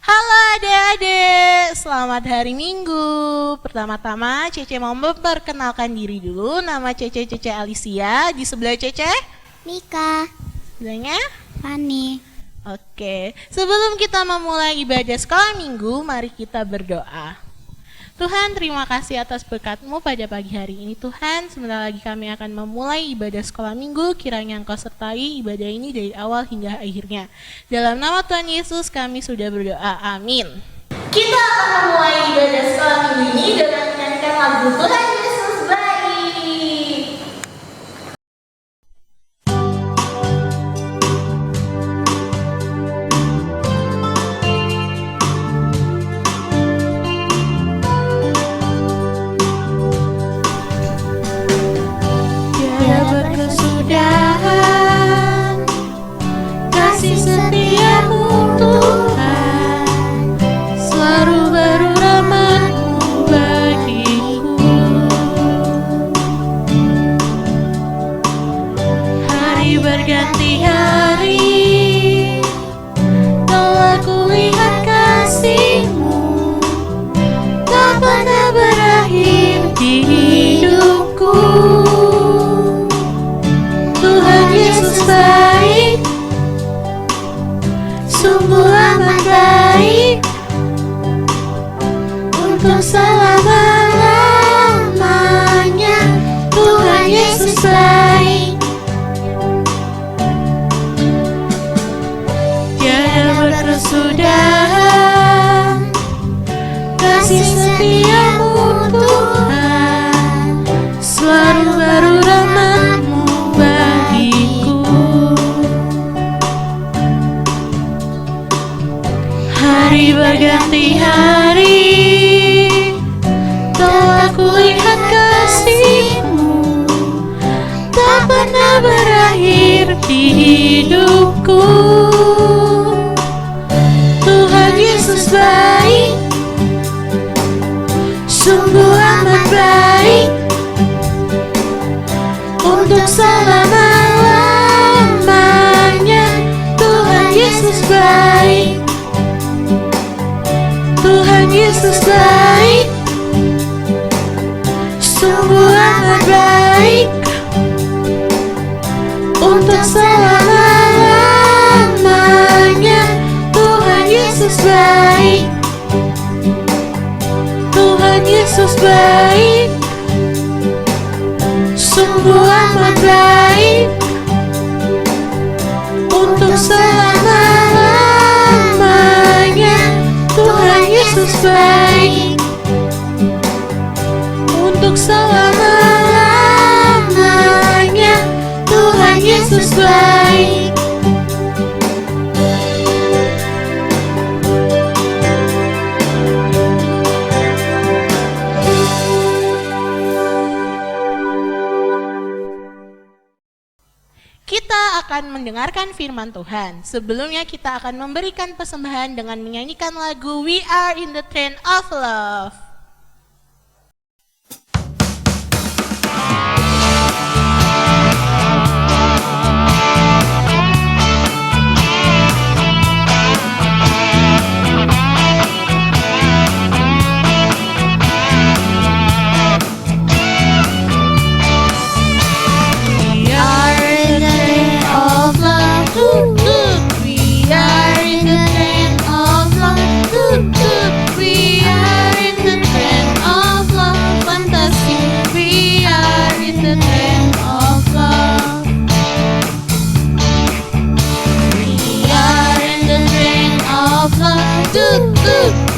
Halo adik-adik, selamat hari Minggu. Pertama-tama Cece mau memperkenalkan diri dulu. Nama Cece Alicia. Di sebelah Cece Mika, sebelahnya Fani. Oke, sebelum kita memulai ibadah sekolah minggu, mari kita berdoa. Tuhan, terima kasih atas berkat-Mu pada pagi hari ini. Tuhan, sebentar lagi kami akan memulai ibadah sekolah minggu. Kiranya Engkau sertai ibadah ini dari awal hingga akhirnya. Dalam nama Tuhan Yesus kami sudah berdoa. Amin. Kita akan memulai ibadah sekolah minggu ini dengan menyanyikan lagu Tuhan Yesus Baik. Tiada berkesudahan kasih setiamu Tuhan, Selalu baru rahmat-Mu bagiku. Hari berganti hari, telah kulihat kasih-Mu, tak pernah berakhir di hidupku. Tuhan Yesus baik, sungguh amat baik, untuk selama-lamanya. Tuhan Yesus baik, tiada berkesudahan kasih setia-Mu Tuhan, selalu baru rahmat-Mu bagiku. Hari berganti hari, telah kulihat kasih-Mu, tak pernah berakhir di hidupku. Tuhan Yesus baik, sungguh amat baik, untuk selama-lamanya. Tuhan Yesus baik, Tuhan Yesus baik, sungguh amat baik, untuk selama-lamanya. Tuhan Yesus baik, Tuhan Yesus baik, sungguh amat baik, untuk selama-lamanya. Tuhan Yesus baik, untuk selama-lamanya. Tuhan Yesus baik. Kita akan mendengarkan firman Tuhan. Sebelumnya kita akan memberikan persembahan dengan menyanyikan lagu We Are in the Train of Love. We are in the train of love. We are in the train of love. Fantastic. We are in the train of love. We are in the train of love.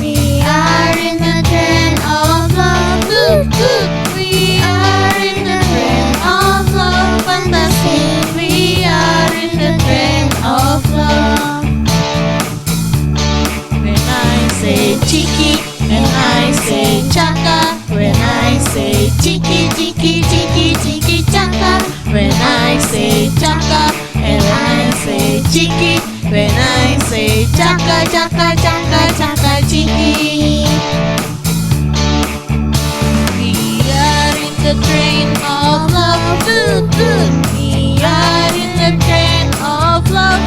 We are in the train of love. We are in the train of love. Fantastic. We are in the train of love. When I say Chiki, when I say Chaka, when I say Chiki, Chiki, Chiki, Chiki, Chaka, when I say Chaka, and I say Chiki, when I say Chaka, Chaka, Chaka, Chaka, Chiki. We are in the train of love. We are in the train of love.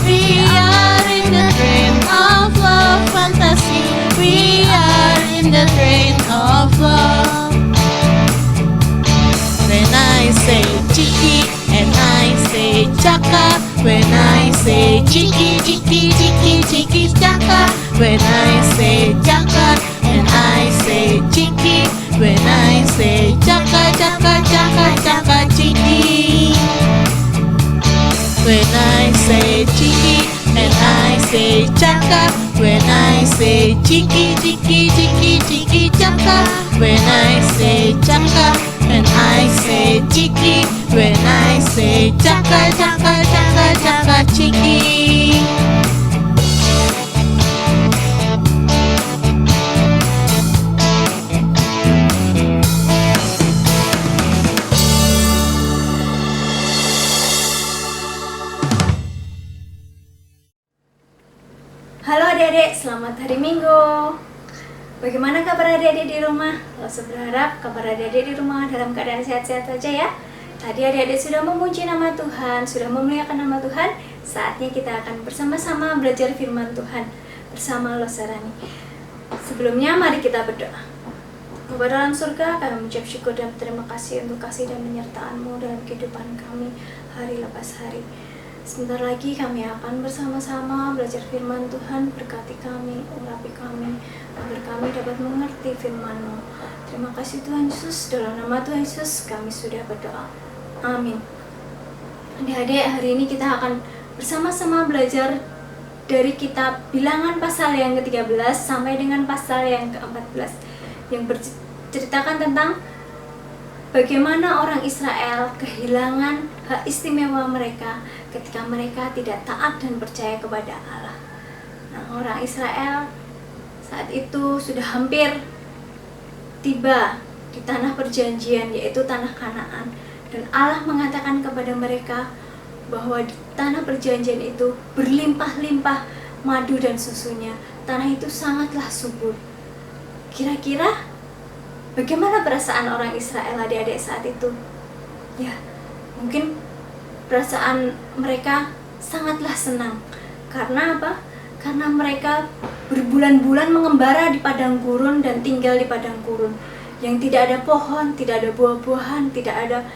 We are in the train of I say chiki, and I say chaka. When I say chiki, chiki, chiki, chiki, chaka. When I say chaka, and I say chiki. When I say chaka, chaka, chaka, chaka, chiki. When I say chiki, and I say chaka. When I say chiki, chiki, chiki, chiki, chaka. When I say chaka, and I say chiki. When I say chaka, chaka, chaka, chaka, chiki. Halo adik-adik, selamat hari Minggu. Bagaimana kabar adik-adik di rumah? Langsung berharap kabar adik-adik di rumah dalam keadaan sehat-sehat saja ya. Tadi adik-adik sudah memuji nama Tuhan, sudah memuliakan nama Tuhan. Saatnya kita akan bersama-sama belajar firman Tuhan bersama Losarani. Sebelumnya mari kita berdoa. Bapa dalam surga, kami mengucap syukur dan terima kasih untuk kasih dan penyertaan-Mu dalam kehidupan kami hari lepas hari. Sebentar lagi kami akan bersama-sama belajar firman Tuhan. Berkati kami, urapi kami, agar kami dapat mengerti firman-Mu. Terima kasih Tuhan Yesus, dalam nama Tuhan Yesus kami sudah berdoa. Amin. Adik-adik, hari ini kita akan bersama-sama belajar dari kitab Bilangan pasal yang ke-13 sampai dengan pasal yang ke-14, yang berceritakan tentang bagaimana orang Israel kehilangan hak istimewa mereka ketika mereka tidak taat dan percaya kepada Allah. Nah, orang Israel saat itu sudah hampir tiba di tanah perjanjian, yaitu tanah Kanaan. Dan Allah mengatakan kepada mereka bahwa di tanah perjanjian itu berlimpah-limpah madu dan susunya. Tanah itu sangatlah subur. Kira-kira bagaimana perasaan orang Israel adik-adik saat itu? Ya, mungkin perasaan mereka sangatlah senang. Karena apa? Karena mereka berbulan-bulan mengembara di padang gurun dan tinggal di padang gurun yang tidak ada pohon, tidak ada buah-buahan, tidak ada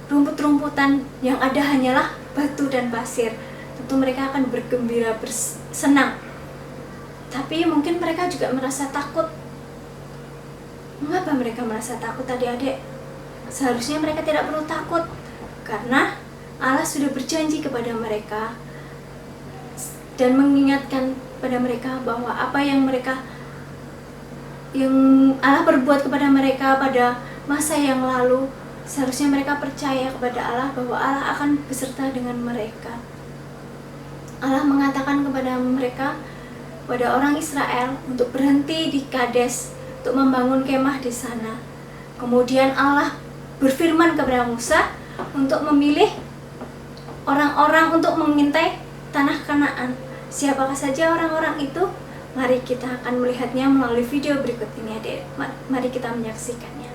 rumput-rumputan, yang ada hanyalah batu dan pasir. Tentu mereka akan bergembira, bersenang. Tapi mungkin mereka juga merasa takut. Mengapa mereka merasa takut adik-adik? Seharusnya mereka tidak perlu takut, karena Allah sudah berjanji kepada mereka dan mengingatkan pada mereka bahwa apa yang Allah berbuat kepada mereka pada masa yang lalu, seharusnya mereka percaya kepada Allah bahwa Allah akan beserta dengan mereka. Allah mengatakan kepada mereka, pada orang Israel, untuk berhenti di Kades untuk membangun kemah di sana. Kemudian Allah berfirman kepada Musa untuk memilih orang-orang untuk mengintai tanah Kanaan. Siapakah saja orang-orang itu? Mari kita akan melihatnya melalui video berikut ini, adik. Mari kita menyaksikannya.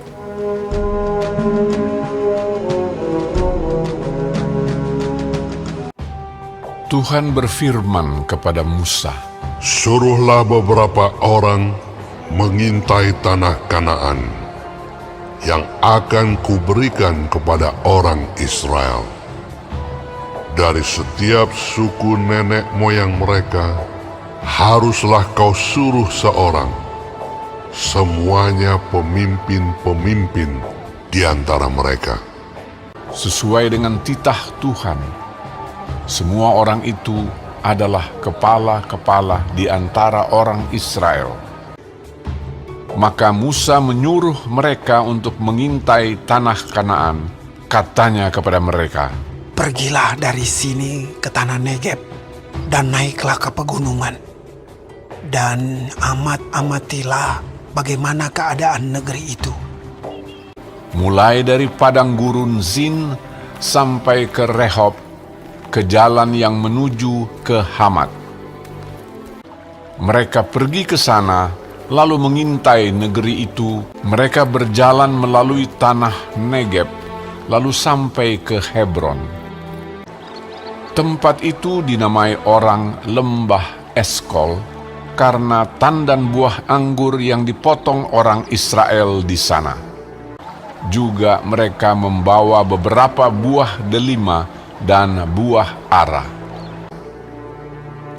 Tuhan berfirman kepada Musa, "Suruhlah beberapa orang mengintai tanah Kanaan yang akan kuberikan kepada orang Israel. Dari setiap suku nenek moyang mereka, haruslah kau suruh seorang, semuanya pemimpin-pemimpin di antara mereka." sesuai dengan titah Tuhan. Semua orang itu adalah kepala-kepala di antara orang Israel. Maka Musa menyuruh mereka untuk mengintai tanah Kanaan. Katanya kepada mereka, "Pergilah dari sini ke tanah Negeb dan naiklah ke pegunungan, dan amatilah bagaimana keadaan negeri itu. mulai dari padang gurun Zin sampai ke Rehob, ke jalan yang menuju ke Hamat." Mereka pergi ke sana, lalu mengintai negeri itu. Mereka berjalan melalui tanah Negeb, lalu sampai ke Hebron. Tempat itu dinamai orang Lembah Eskol, karena tandan buah anggur yang dipotong orang Israel di sana. Juga mereka membawa beberapa buah delima dan buah ara.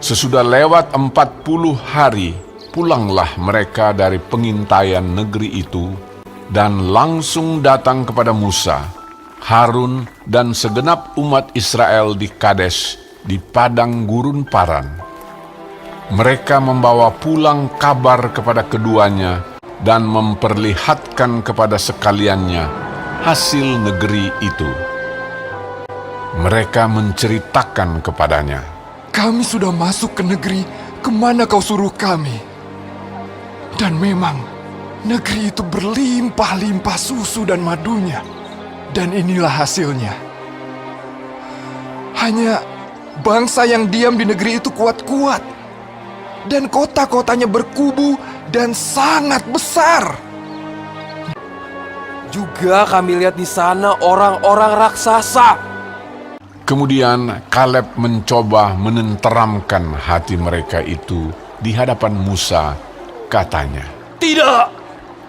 Sesudah lewat 40 hari, pulanglah mereka dari pengintaian negeri itu dan langsung datang kepada Musa, Harun, dan segenap umat Israel di Kades, di padang gurun Paran. Mereka membawa pulang kabar kepada keduanya dan memperlihatkan kepada sekaliannya hasil negeri itu. Mereka menceritakan kepadanya, Kami sudah masuk ke negeri kemana kau suruh kami. Dan memang negeri itu berlimpah-limpah susu dan madunya. Dan inilah hasilnya. Hanya bangsa yang diam di negeri itu kuat-kuat. Dan kota-kotanya berkubu dan sangat besar. Juga kami lihat di sana orang-orang raksasa. Kemudian Kaleb mencoba menenteramkan hati mereka itu di hadapan Musa, katanya, Tidak,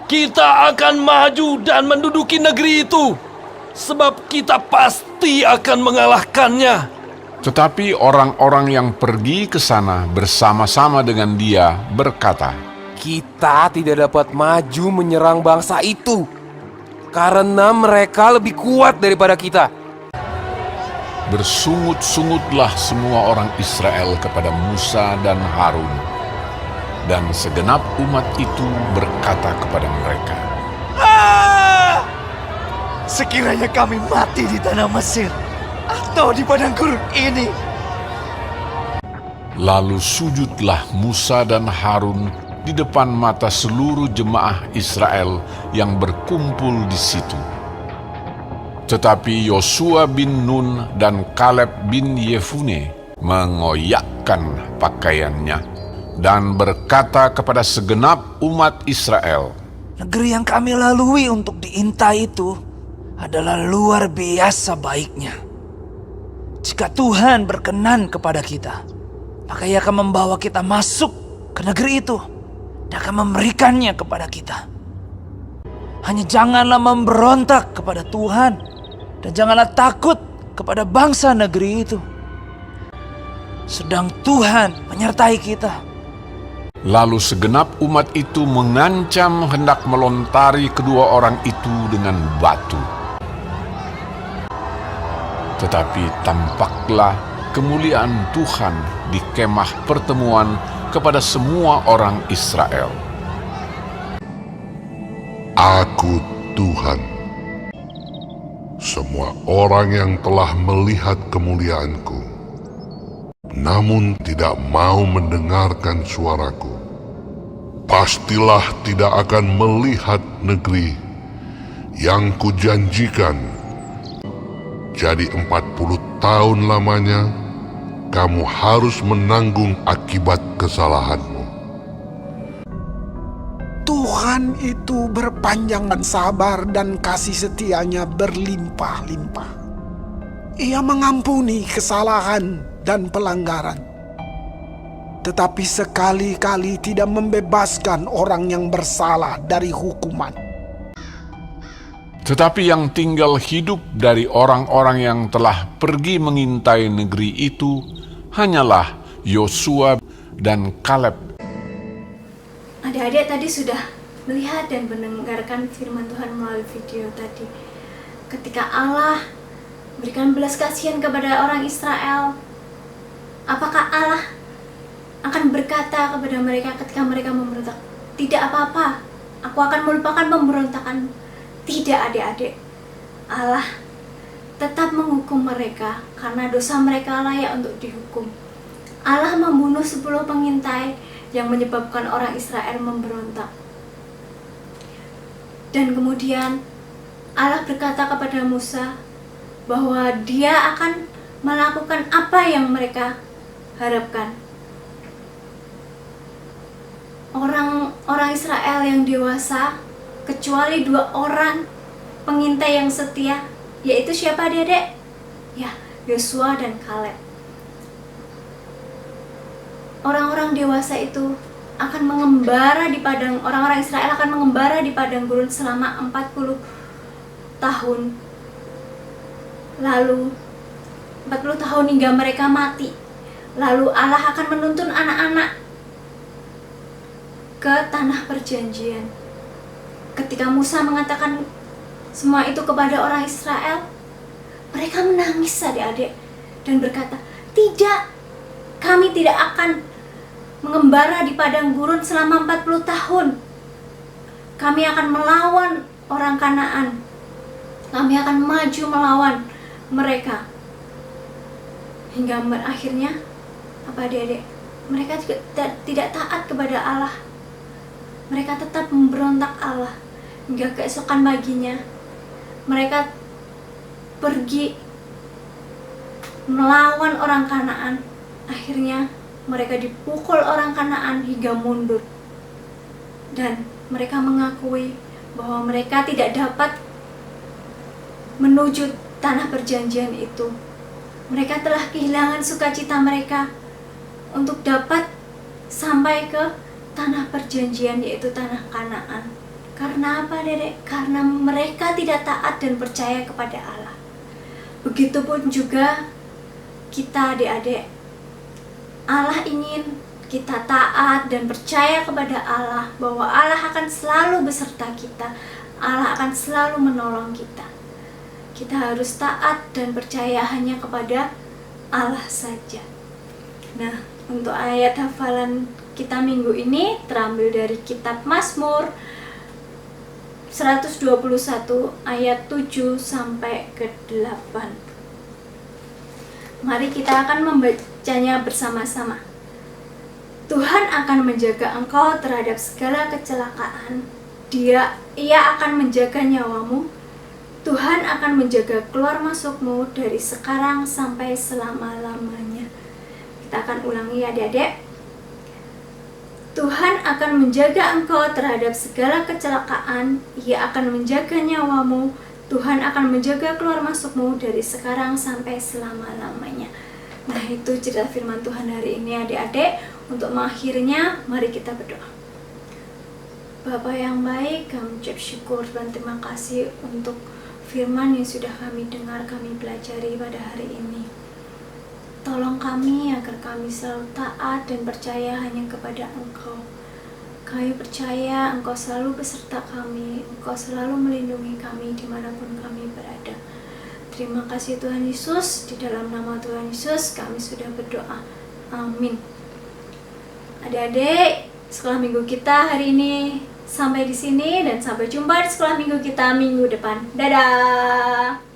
kita akan maju dan menduduki negeri itu, sebab kita pasti akan mengalahkannya. Tetapi orang-orang yang pergi ke sana bersama-sama dengan dia berkata, Kita tidak dapat maju menyerang bangsa itu, karena mereka lebih kuat daripada kita. Bersungut-sungutlah semua orang Israel kepada Musa dan Harun, dan segenap umat itu berkata kepada mereka, Sekiranya kami mati di tanah Mesir atau di padang gurun ini. Lalu sujudlah Musa dan Harun di depan mata seluruh jemaah Israel yang berkumpul di situ. Tetapi Yosua bin Nun dan Kaleb bin Yefune mengoyakkan pakaiannya dan berkata kepada segenap umat Israel, Negeri yang kami lalui untuk diintai itu adalah luar biasa baiknya. Jika Tuhan berkenan kepada kita, maka Ia akan membawa kita masuk ke negeri itu dan akan memberikannya kepada kita. Hanya janganlah memberontak kepada Tuhan dan janganlah takut kepada bangsa negeri itu. Sedang Tuhan menyertai kita. Lalu segenap umat itu mengancam hendak melontari kedua orang itu dengan batu. Tetapi tampaklah kemuliaan Tuhan di kemah pertemuan kepada semua orang Israel. Aku Tuhan. Semua orang yang telah melihat kemuliaanku, namun tidak mau mendengarkan suaraku, pastilah tidak akan melihat negeri yang kujanjikan. Jadi 40 tahun lamanya, kamu harus menanggung akibat kesalahanmu. Tuhan itu berpanjang dan sabar dan kasih setianya berlimpah-limpah. Ia mengampuni kesalahan dan pelanggaran, tetapi sekali-kali tidak membebaskan orang yang bersalah dari hukuman. Tetapi yang tinggal hidup dari orang-orang yang telah pergi mengintai negeri itu hanyalah Yosua dan Kaleb. Adik-adik tadi sudah melihat dan mendengarkan firman Tuhan melalui video tadi. Ketika Allah berikan belas kasihan kepada orang Israel, apakah Allah akan berkata kepada mereka ketika mereka memberontak, tidak apa-apa, aku akan melupakan pemberontakan? Tidak, adik-adik. Allah tetap menghukum mereka karena dosa mereka layak untuk dihukum. Allah membunuh 10 pengintai yang menyebabkan orang Israel memberontak. Dan kemudian Allah berkata kepada Musa bahwa Dia akan melakukan apa yang mereka harapkan. Orang Israel yang dewasa, kecuali 2 orang pengintai yang setia, yaitu siapa, Dedek? Ya, Yosua dan Kaleb. Orang-orang dewasa itu akan mengembara di padang, orang-orang Israel akan mengembara di padang gurun selama 40 tahun lalu, 40 tahun hingga mereka mati. Lalu Allah akan menuntun anak-anak ke tanah perjanjian. Ketika Musa mengatakan semua itu kepada orang Israel, mereka menangis adik-adik dan berkata, "Tidak, kami tidak akan mengembara di padang gurun selama 40 tahun. Kami akan melawan orang Kanaan. Kami akan maju melawan mereka." Hingga akhirnya apa adik-adik? Mereka juga tidak taat kepada Allah. Mereka tetap memberontak Allah. Hingga keesokan paginya mereka pergi melawan orang Kanaan. Akhirnya mereka dipukul orang Kanaan hingga mundur. Dan mereka mengakui bahwa mereka tidak dapat menuju tanah perjanjian itu. Mereka telah kehilangan sukacita mereka untuk dapat sampai ke tanah perjanjian, yaitu tanah Kanaan. Karena apa, Dedek? Karena mereka tidak taat dan percaya kepada Allah. Begitupun juga kita, adik-adik. Allah ingin kita taat dan percaya kepada Allah, bahwa Allah akan selalu beserta kita. Allah akan selalu menolong kita. Kita harus taat dan percaya hanya kepada Allah saja. Nah, untuk ayat hafalan kita minggu ini terambil dari kitab Mazmur 121 ayat 7 sampai ke 8. Mari kita akan membacanya bersama-sama. Tuhan akan menjaga engkau terhadap segala kecelakaan. Ia akan menjaga nyawamu. Tuhan akan menjaga keluar masukmu dari sekarang sampai selama-lamanya. Kita akan ulangi ya, adik-adik. Tuhan akan menjaga engkau terhadap segala kecelakaan. Ia akan menjaga nyawamu. Tuhan akan menjaga keluar masukmu dari sekarang sampai selama-lamanya. Nah, itu cerita firman Tuhan hari ini, adik-adik. Untuk mengakhirinya, mari kita berdoa. Bapa yang baik, kami ucap syukur dan terima kasih untuk firman yang sudah kami dengar, kami pelajari pada hari ini. Tolong kami agar kami selalu taat dan percaya hanya kepada Engkau. Kami percaya Engkau selalu beserta kami, Engkau selalu melindungi kami dimanapun kami berada. Terima kasih Tuhan Yesus, di dalam nama Tuhan Yesus kami sudah berdoa. Amin. Adik-adik, sekolah minggu kita hari ini sampai di sini dan sampai jumpa di sekolah minggu kita minggu depan. Dadah!